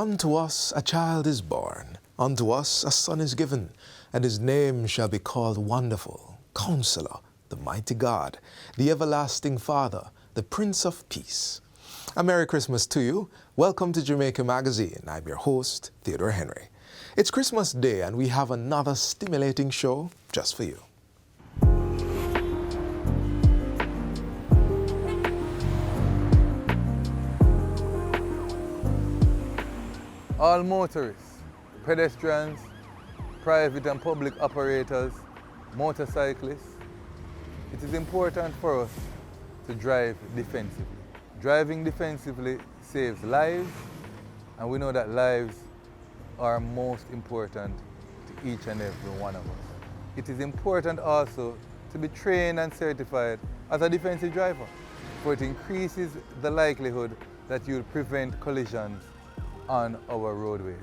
unto us a child is born, unto us a son is given, and his name shall be called Wonderful, Counselor, the Mighty God, the Everlasting Father, the Prince of Peace. A Merry Christmas to you. Welcome to Jamaica Magazine. I'm your host, Theodore Henry. It's Christmas Day and we have another stimulating show just for you. All motorists, pedestrians, private and public operators, motorcyclists, it is important for us to drive defensively. Driving defensively saves lives, and we know that lives are most important to each and every one of us. It is important also to be trained and certified as a defensive driver, for it increases the likelihood that you'll prevent collisions on our roadways.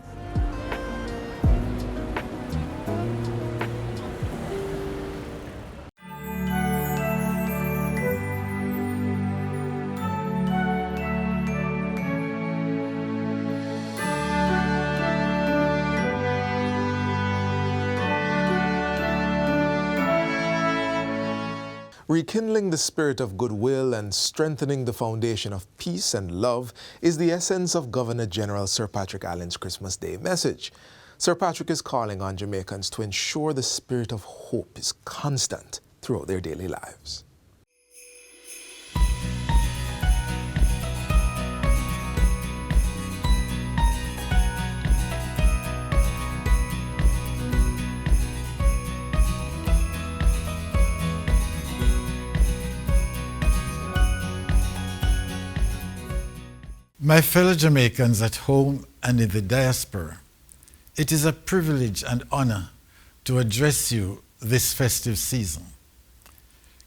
Rekindling the spirit of goodwill and strengthening the foundation of peace and love is the essence of Governor General Sir Patrick Allen's Christmas Day message. Sir Patrick is calling on Jamaicans to ensure the spirit of hope is constant throughout their daily lives. My fellow Jamaicans at home and in the diaspora, it is a privilege and honor to address you this festive season.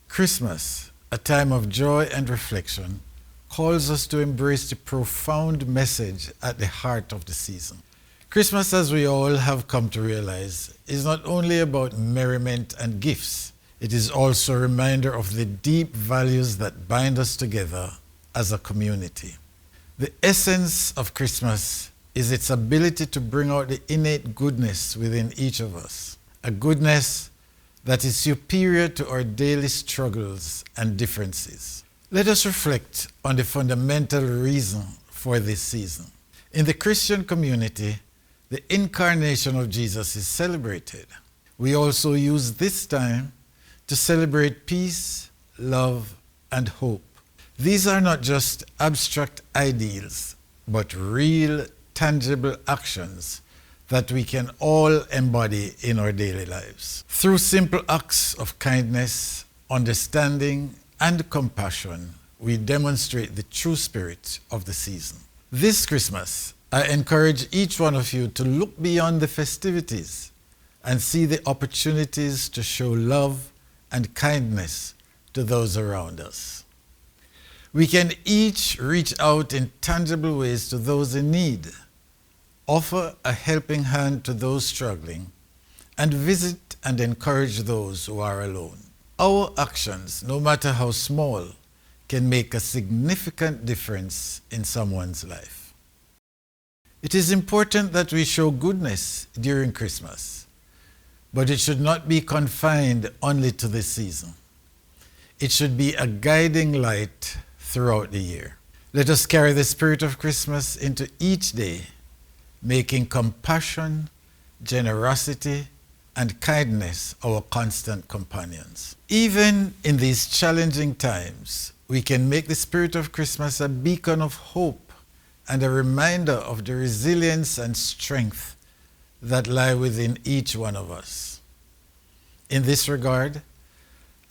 Christmas, a time of joy and reflection, calls us to embrace the profound message at the heart of the season. Christmas, as we all have come to realize, is not only about merriment and gifts, it is also a reminder of the deep values that bind us together as a community. The essence of Christmas is its ability to bring out the innate goodness within each of us, a goodness that is superior to our daily struggles and differences. Let us reflect on the fundamental reason for this season. In the Christian community, the incarnation of Jesus is celebrated. We also use this time to celebrate peace, love, and hope. These are not just abstract ideals, but real, tangible actions that we can all embody in our daily lives. Through simple acts of kindness, understanding, and compassion, we demonstrate the true spirit of the season. This Christmas, I encourage each one of you to look beyond the festivities and see the opportunities to show love and kindness to those around us. We can each reach out in tangible ways to those in need, offer a helping hand to those struggling, and visit and encourage those who are alone. Our actions, no matter how small, can make a significant difference in someone's life. It is important that we show goodness during Christmas, but it should not be confined only to this season. It should be a guiding light throughout the year. Let us carry the spirit of Christmas into each day, making compassion, generosity, and kindness our constant companions. Even in these challenging times, we can make the spirit of Christmas a beacon of hope and a reminder of the resilience and strength that lie within each one of us. In this regard,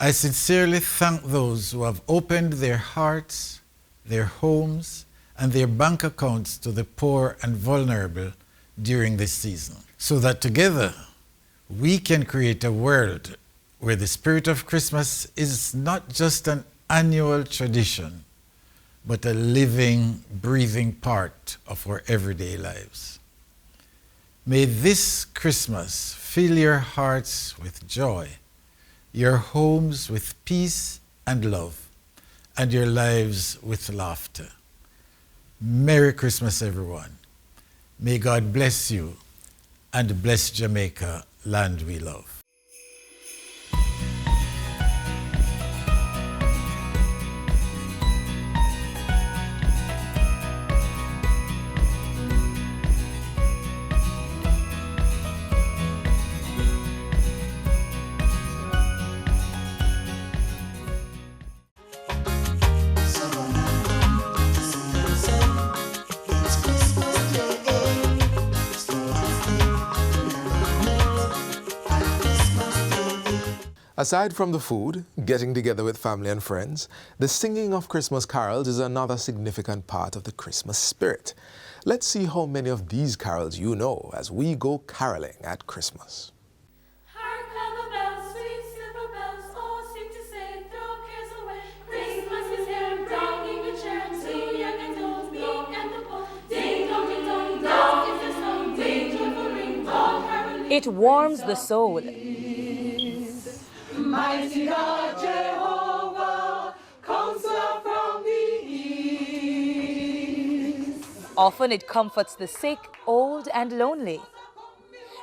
I sincerely thank those who have opened their hearts, their homes, and their bank accounts to the poor and vulnerable during this season, so that together we can create a world where the spirit of Christmas is not just an annual tradition, but a living, breathing part of our everyday lives. May this Christmas fill your hearts with joy, your homes with peace and love, and your lives with laughter. Merry Christmas, everyone. May God bless you and bless Jamaica, land we love. Aside from the food, getting together with family and friends, the singing of Christmas carols is another significant part of the Christmas spirit. Let's see how many of these carols you know as we go caroling at Christmas. Hark how the bells, sweet silver bells, all seem to say, throw cares away. Christmas is here, bringing good cheer, and sweet young and old, meek and the poor. Ding dong, dong is the song, ding joyful ring, all caroling. It warms the soul. Mighty God, Jehovah, counselor from the east. Often it comforts the sick, old, and lonely.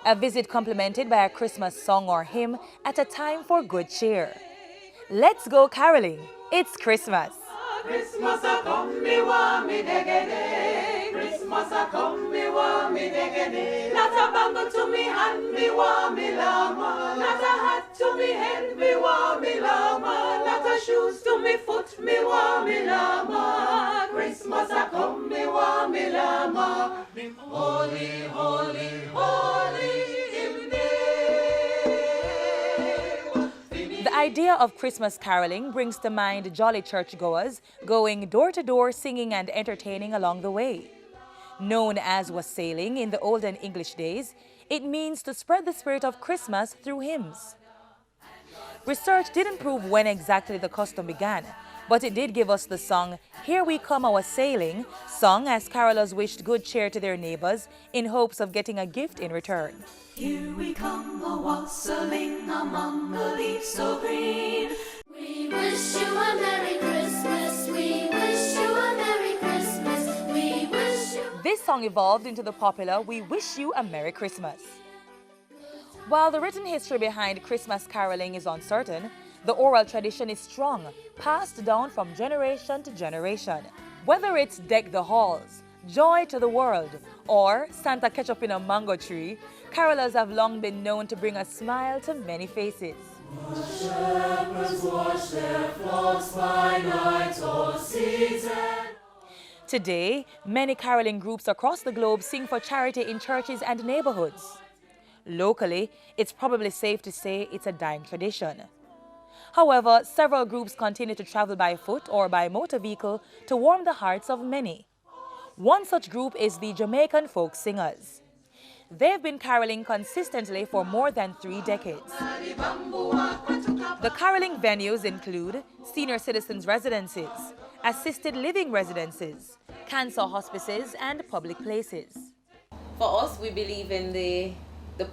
A visit complemented by a Christmas song or hymn at a time for good cheer. Let's go caroling. It's Christmas. Christmas a come, me want me degede. Christmas a come, me want me degede. Not a bangle to me hand, me want me lama. Not a hat to me head, me want me lama. Not a shoes to me foot, me want me lama. Christmas a come, me want me lama. Holy, holy, holy him name. The idea of Christmas caroling brings to mind jolly churchgoers going door to door singing and entertaining along the way. Known as wassailing in the olden English days, it means to spread the spirit of Christmas through hymns. Research didn't prove when exactly the custom began, but it did give us the song Here We Come a Wassailing, sung as carolers wished good cheer to their neighbors in hopes of getting a gift in return. Here we come a wassailing among the leaves so green. We wish you a Merry Christmas. We wish you a Merry Christmas. We wish you. This song evolved into the popular We Wish You a Merry Christmas. While the written history behind Christmas caroling is uncertain, the oral tradition is strong, passed down from generation to generation. Whether it's Deck the Halls, Joy to the World, or Santa Catch Up in a Mango Tree, carolers have long been known to bring a smile to many faces. Shepherds wash their flocks by night or season. Today, many caroling groups across the globe sing for charity in churches and neighborhoods. Locally, it's probably safe to say it's a dying tradition. However, several groups continue to travel by foot or by motor vehicle to warm the hearts of many. One such group is the Jamaican Folk Singers. They've been caroling consistently for more than 3 decades. The caroling venues include senior citizens' residences, assisted living residences, cancer hospices, and public places. For us, we believe in the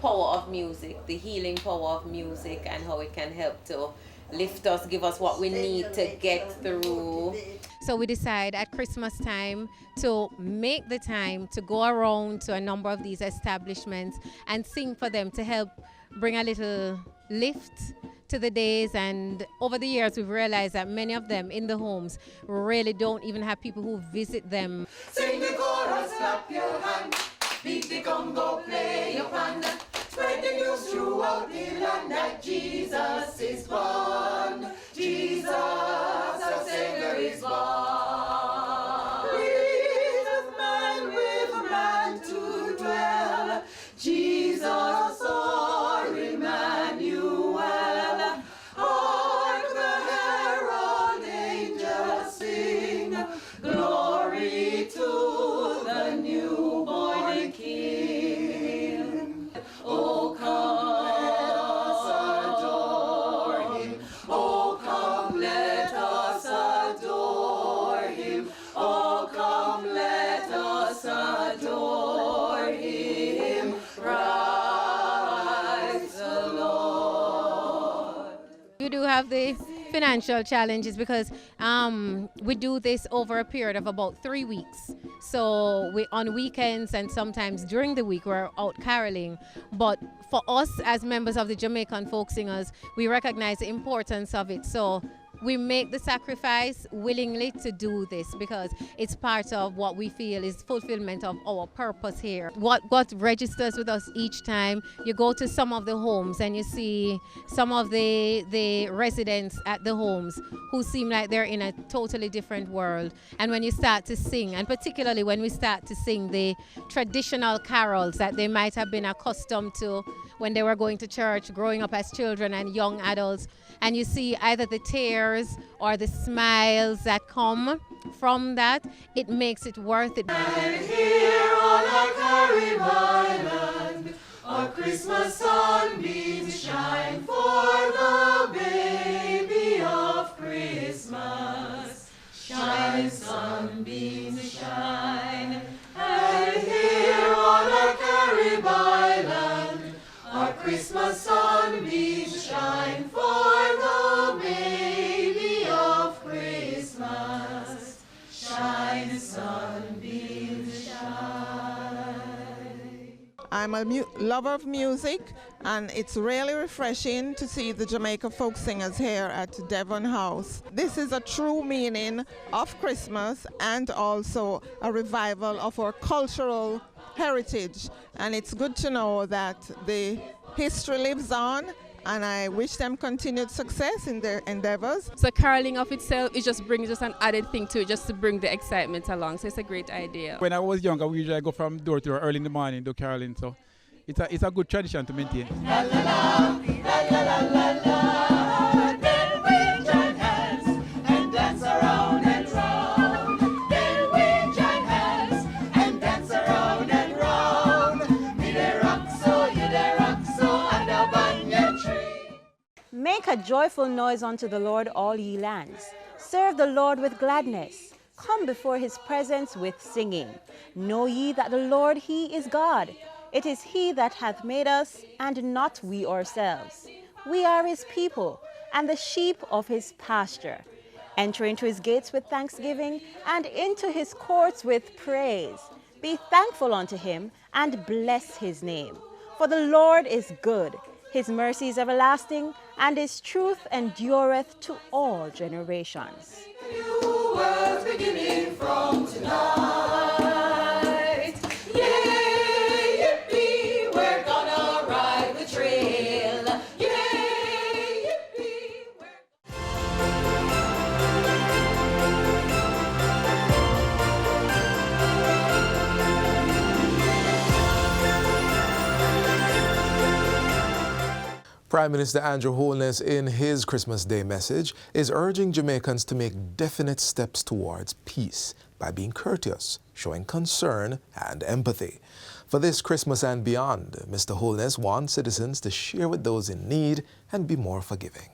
power of music, the healing power of music, and how it can help to lift us, give us what we need to get through. So we decide at Christmas time to make the time to go around to a number of these establishments and sing for them to help bring a little lift to the days. And over the years, we've realized that many of them in the homes really don't even have people who visit them. Sing the chorus, clap your hands, beat the congo, play your band, spread the news throughout the land that Jesus is born. Jesus, our Savior, is born. Jesus, man with man to dwell. Jesus, our Emmanuel. Hark the herald angels sing, glory to the newborn King. Oh, come, let us adore him. Oh, come, let us adore him. Oh, come, let us adore him. Christ the Lord. We do have the financial challenges because we do this over a period of about 3 weeks. So we on weekends and sometimes during the week we're out caroling. But for us as members of the Jamaican Folk Singers, we recognize the importance of it. So we make the sacrifice willingly to do this because it's part of what we feel is fulfillment of our purpose here. What registers with us each time, you go to some of the homes and you see some of the residents at the homes who seem like they're in a totally different world. And when you start to sing, and particularly when we start to sing the traditional carols that they might have been accustomed to when they were going to church, growing up as children and young adults, and you see either the tears or the smiles that come from that, it makes it worth it. And here on our Carib Island, our Christmas sunbeams shine for the baby of Christmas. Shine, sunbeams, shine. And here on our Carib Island, our Christmas sunbeams shine for the baby of Christmas. Shine, sunbeams, shine. I'm a lover of music, and it's really refreshing to see the Jamaica Folk Singers here at Devon House. This is a true meaning of Christmas and also a revival of our cultural heritage, and it's good to know that the history lives on, and I wish them continued success in their endeavors. So caroling of itself, it just brings just an added thing to it, just to bring the excitement along. So it's a great idea. When I was younger, we usually go from door to door early in the morning to caroling, so it's a good tradition to maintain. La la la, la la la la la. Then we join hands and dance around and round. Then we join hands and dance around and round. Me dey rock so, you dey rock so, and a banyan tree. Make a joyful noise unto the Lord, all ye lands. Serve the Lord with gladness. Come before his presence with singing. Know ye that the Lord, he is God. It is he that hath made us, and not we ourselves. We are his people, and the sheep of his pasture. Enter into his gates with thanksgiving, and into his courts with praise. Be thankful unto him, and bless his name. For the Lord is good, his mercy is everlasting, and his truth endureth to all generations. New world beginning from tonight. Yay, yippee, we're gonna ride the trail. Yay, yippee, Prime Minister Andrew Holness, in his Christmas Day message, is urging Jamaicans to make definite steps towards peace by being courteous, showing concern and empathy. For this Christmas and beyond, Mr. Holness wants citizens to share with those in need and be more forgiving.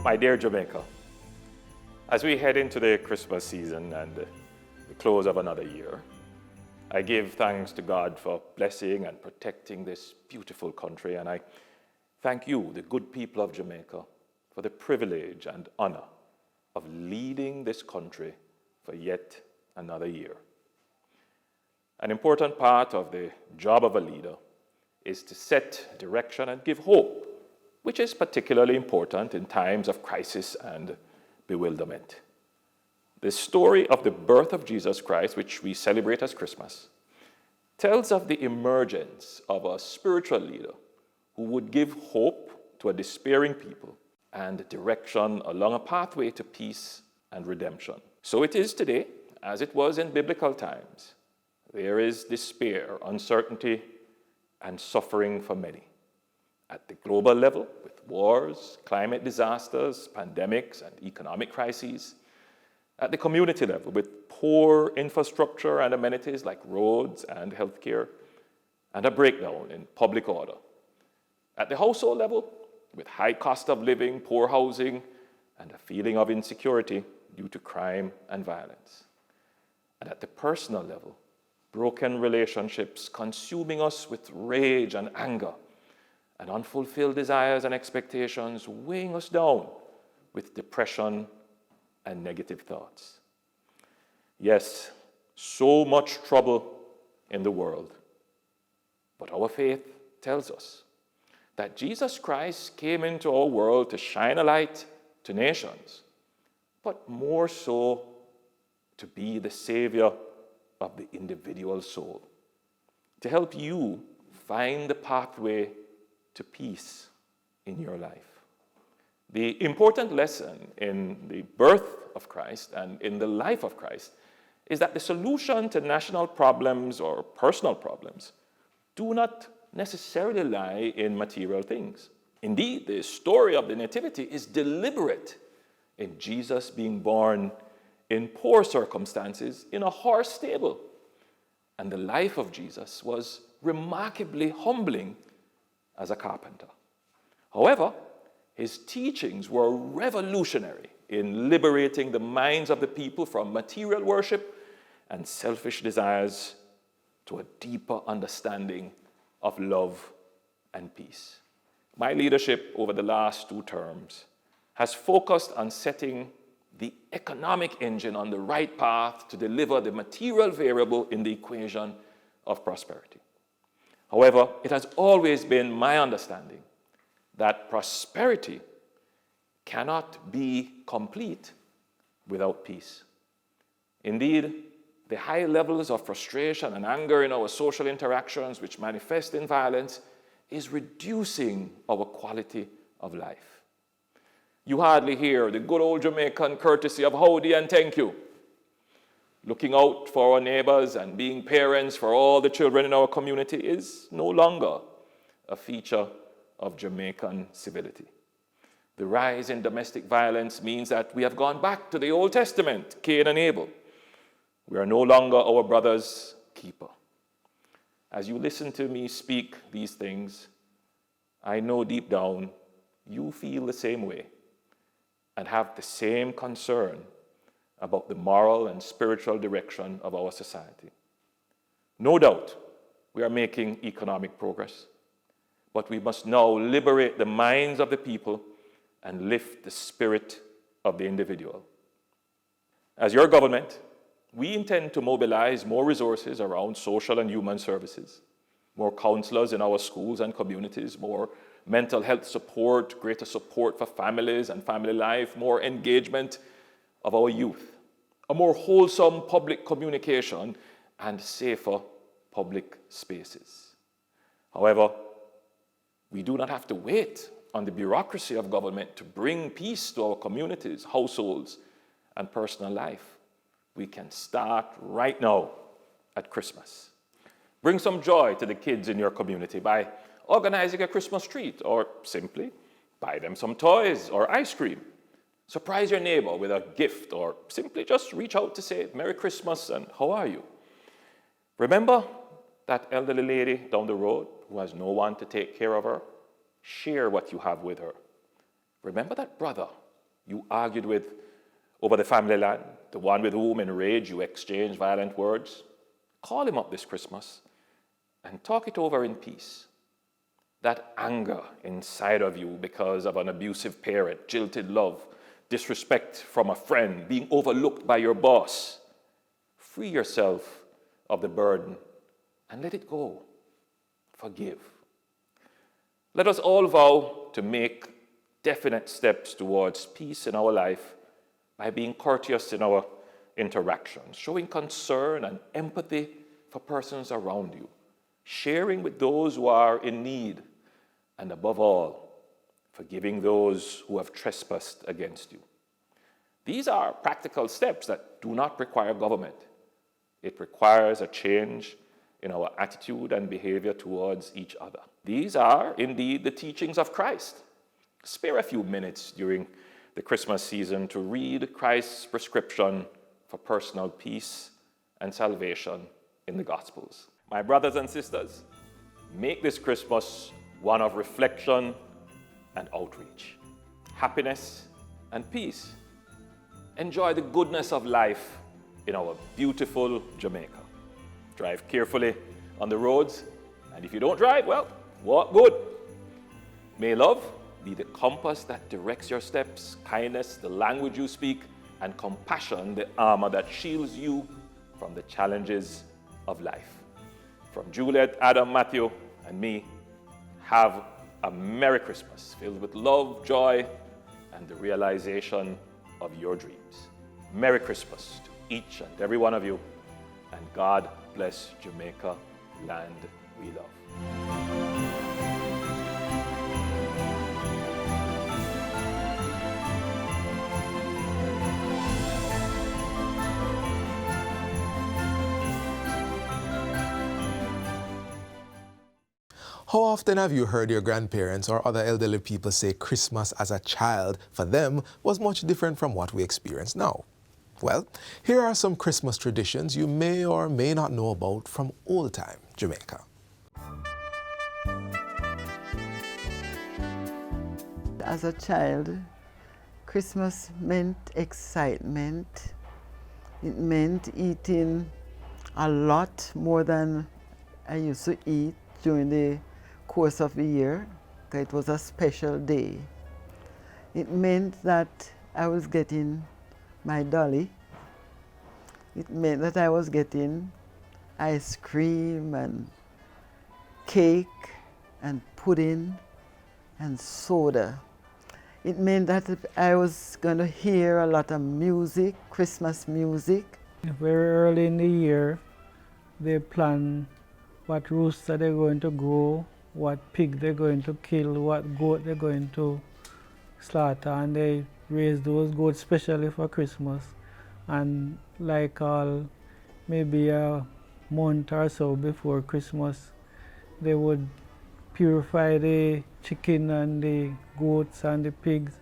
My dear Jamaica, as we head into the Christmas season and the close of another year, I give thanks to God for blessing and protecting this beautiful country, and I thank you, the good people of Jamaica, for the privilege and honor of leading this country for yet another year. An important part of the job of a leader is to set direction and give hope, which is particularly important in times of crisis and bewilderment. The story of the birth of Jesus Christ, which we celebrate as Christmas, tells of the emergence of a spiritual leader who would give hope to a despairing people and direction along a pathway to peace and redemption. So it is today, as it was in biblical times. There is despair, uncertainty, and suffering for many. At the global level, with wars, climate disasters, pandemics, and economic crises. At the community level, with poor infrastructure and amenities like roads and healthcare, and a breakdown in public order. At the household level, with high cost of living, poor housing, and a feeling of insecurity due to crime and violence. And at the personal level, broken relationships consuming us with rage and anger, and unfulfilled desires and expectations weighing us down with depression and negative thoughts. Yes, so much trouble in the world. But our faith tells us that Jesus Christ came into our world to shine a light to nations, but more so to be the Savior of the individual soul, to help you find the pathway to peace in your life. The important lesson in the birth of Christ and in the life of Christ is that the solution to national problems or personal problems do not necessarily lie in material things. Indeed, the story of the Nativity is deliberate in Jesus being born in poor circumstances in a horse stable. And the life of Jesus was remarkably humbling as a carpenter. However, his teachings were revolutionary in liberating the minds of the people from material worship and selfish desires to a deeper understanding of love and peace. My leadership over the last 2 terms has focused on setting the economic engine on the right path to deliver the material variable in the equation of prosperity. However, it has always been my understanding that prosperity cannot be complete without peace. Indeed, the high levels of frustration and anger in our social interactions, which manifest in violence, is reducing our quality of life. You hardly hear the good old Jamaican courtesy of howdy and thank you. Looking out for our neighbors and being parents for all the children in our community is no longer a feature of Jamaican civility. The rise in domestic violence means that we have gone back to the Old Testament, Cain and Abel. We are no longer our brother's keeper. As you listen to me speak these things, I know deep down you feel the same way and have the same concern about the moral and spiritual direction of our society. No doubt, we are making economic progress, but we must now liberate the minds of the people and lift the spirit of the individual. As your government, we intend to mobilize more resources around social and human services, more counselors in our schools and communities, more mental health support, greater support for families and family life, more engagement of our youth, a more wholesome public communication, and safer public spaces. However, we do not have to wait on the bureaucracy of government to bring peace to our communities, households, and personal life. We can start right now at Christmas. Bring some joy to the kids in your community by organizing a Christmas treat, or simply buy them some toys or ice cream. Surprise your neighbor with a gift, or simply just reach out to say, Merry Christmas and how are you? Remember that elderly lady down the road who has no one to take care of her? Share what you have with her. Remember that brother you argued with over the family land, the one with whom in rage you exchanged violent words? Call him up this Christmas and talk it over in peace. That anger inside of you because of an abusive parent, jilted love, disrespect from a friend, being overlooked by your boss, free yourself of the burden and let it go. Forgive. Let us all vow to make definite steps towards peace in our life by being courteous in our interactions, showing concern and empathy for persons around you, sharing with those who are in need, and above all, forgiving those who have trespassed against you. These are practical steps that do not require government. It requires a change in our attitude and behavior towards each other. These are indeed the teachings of Christ. Spare a few minutes during the Christmas season to read Christ's prescription for personal peace and salvation in the Gospels. My brothers and sisters, make this Christmas one of reflection and outreach, happiness and peace. Enjoy the goodness of life in our beautiful Jamaica. Drive carefully on the roads, and if you don't drive, well, walk good. May love be the compass that directs your steps, kindness, the language you speak, and compassion, the armor that shields you from the challenges of life. From Juliet, Adam, Matthew, and me, have a Merry Christmas filled with love, joy, and the realization of your dreams. Merry Christmas to each and every one of you, and God bless Jamaica, land we love. How often have you heard your grandparents or other elderly people say Christmas as a child for them was much different from what we experience now? Well, here are some Christmas traditions you may or may not know about from old-time Jamaica. As a child, Christmas meant excitement. It meant eating a lot more than I used to eat during the course of the year. It was a special day. It meant that I was getting my dolly. It meant that I was getting ice cream and cake and pudding and soda. It meant that I was going to hear a lot of music, Christmas music. Very early in the year, they plan what rooster they're going to grow, what pig they're going to kill, what goat they're going to slaughter, and they raise those goats specially for Christmas. And like maybe a month or so before Christmas, they would purify the chicken and the goats and the pigs.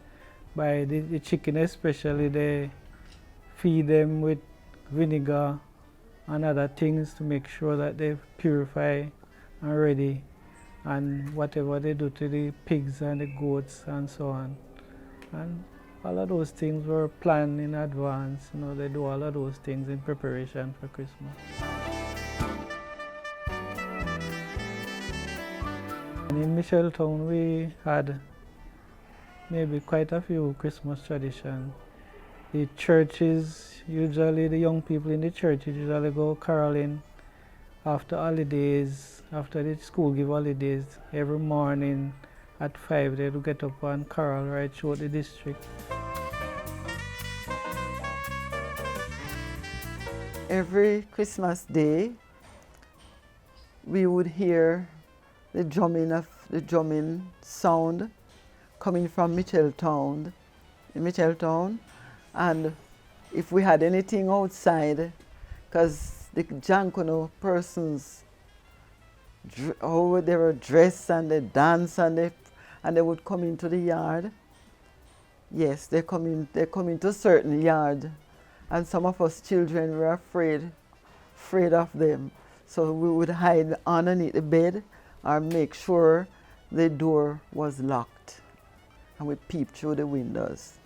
By the chicken especially, they feed them with vinegar and other things to make sure that they purify and ready, and whatever they do to the pigs and the goats and so on. And all of those things were planned in advance. You know, they do all of those things in preparation for Christmas. And in Micheltown, we had maybe quite a few Christmas traditions. The churches, usually the young people in the churches usually go caroling after holidays, after the school give holidays. Every morning at 5 they would get up and carol right throughout the district. Every Christmas day, we would hear the drumming sound coming from Micheltown, and if we had anything outside, because the Jankono persons, how they were dressed and they dance and they would come into the yard. Yes, they come into certain yard, and some of us children were afraid of them. So we would hide underneath the bed or make sure the door was locked, and we peeped through the windows.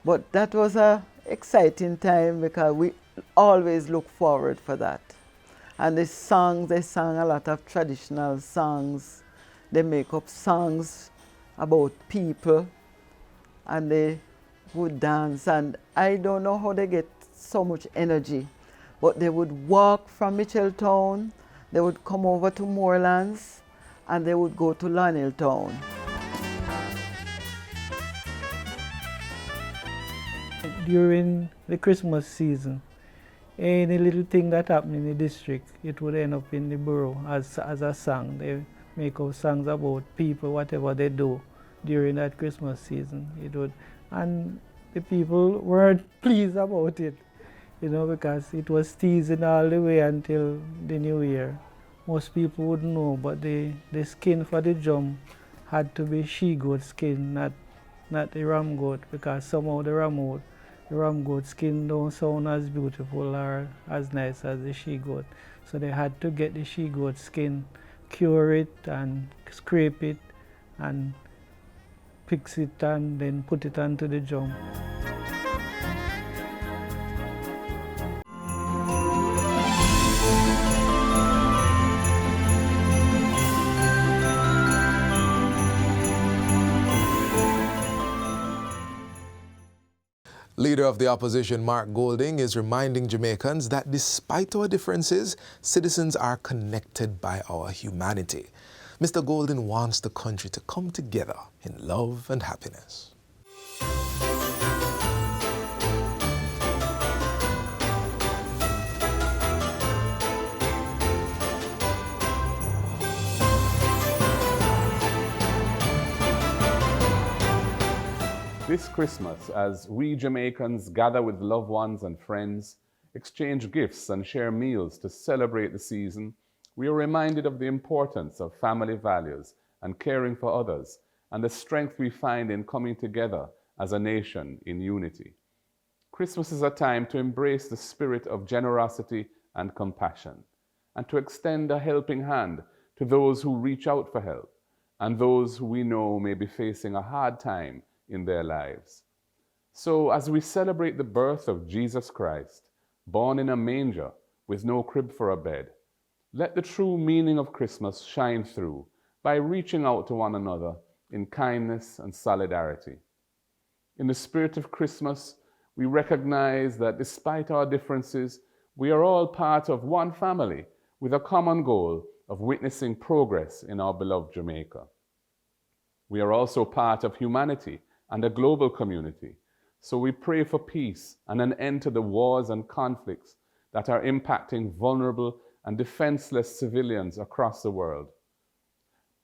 But that was an exciting time because we always look forward for that. And they sang a lot of traditional songs. They make up songs about people, and they would dance. And I don't know how they get so much energy, but they would walk from Micheltown, they would come over to Moorlands, and they would go to Loneltown. During the Christmas season, any little thing that happened in the district, it would end up in the borough as a song. They make up songs about people, whatever they do during that Christmas season. It would, and the people weren't pleased about it, you know, because it was teasing all the way until the New Year. Most people wouldn't know, but the skin for the drum had to be she-goat skin, not the ram goat, because somehow the ram goat skin don't sound as beautiful or as nice as the she-goat. So they had to get the she-goat skin, cure it and scrape it and fix it and then put it onto the drum. Leader of the opposition, Mark Golding, is reminding Jamaicans that despite our differences, citizens are connected by our humanity. Mr. Golding wants the country to come together in love and happiness. This Christmas, as we Jamaicans gather with loved ones and friends, exchange gifts and share meals to celebrate the season, we are reminded of the importance of family values and caring for others, and the strength we find in coming together as a nation in unity. Christmas is a time to embrace the spirit of generosity and compassion, and to extend a helping hand to those who reach out for help, and those who we know may be facing a hard time in their lives. So as we celebrate the birth of Jesus Christ, born in a manger with no crib for a bed, let the true meaning of Christmas shine through by reaching out to one another in kindness and solidarity. In the spirit of Christmas, we recognize that despite our differences, we are all part of one family with a common goal of witnessing progress in our beloved Jamaica. We are also part of humanity and a global community, so we pray for peace and an end to the wars and conflicts that are impacting vulnerable and defenseless civilians across the world.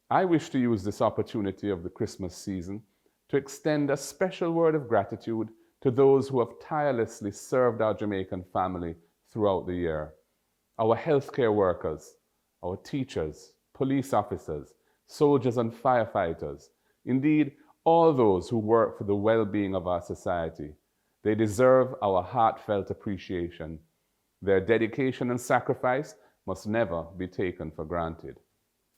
I wish to use this opportunity of the Christmas season to extend a special word of gratitude to those who have tirelessly served our Jamaican family throughout the year. Our healthcare workers, our teachers, police officers, soldiers and firefighters, indeed, all those who work for the well-being of our society. They deserve our heartfelt appreciation. Their dedication and sacrifice must never be taken for granted.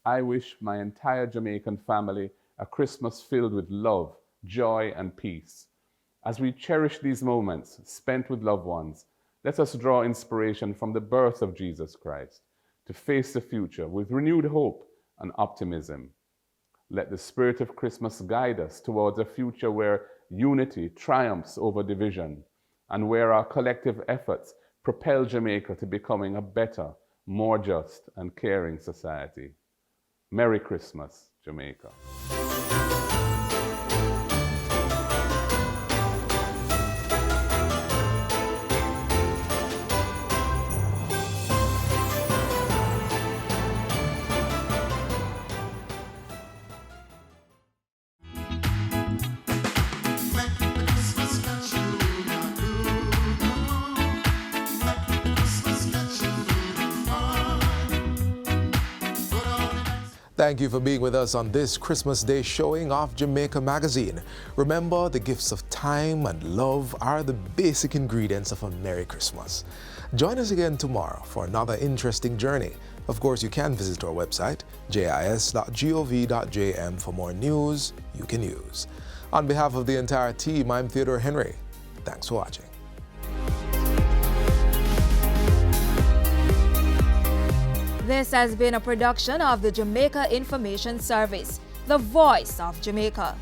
I wish my entire Jamaican family a Christmas filled with love, joy, and peace. As we cherish these moments spent with loved ones, let us draw inspiration from the birth of Jesus Christ to face the future with renewed hope and optimism. Let the spirit of Christmas guide us towards a future where unity triumphs over division and where our collective efforts propel Jamaica to becoming a better, more just and caring society. Merry Christmas, Jamaica. Thank you for being with us on this Christmas Day showing of Jamaica Magazine. Remember, the gifts of time and love are the basic ingredients of a Merry Christmas. Join us again tomorrow for another interesting journey. Of course, you can visit our website, jis.gov.jm, for more news you can use. On behalf of the entire team, I'm Theodore Henry. Thanks for watching. This has been a production of the Jamaica Information Service, the voice of Jamaica.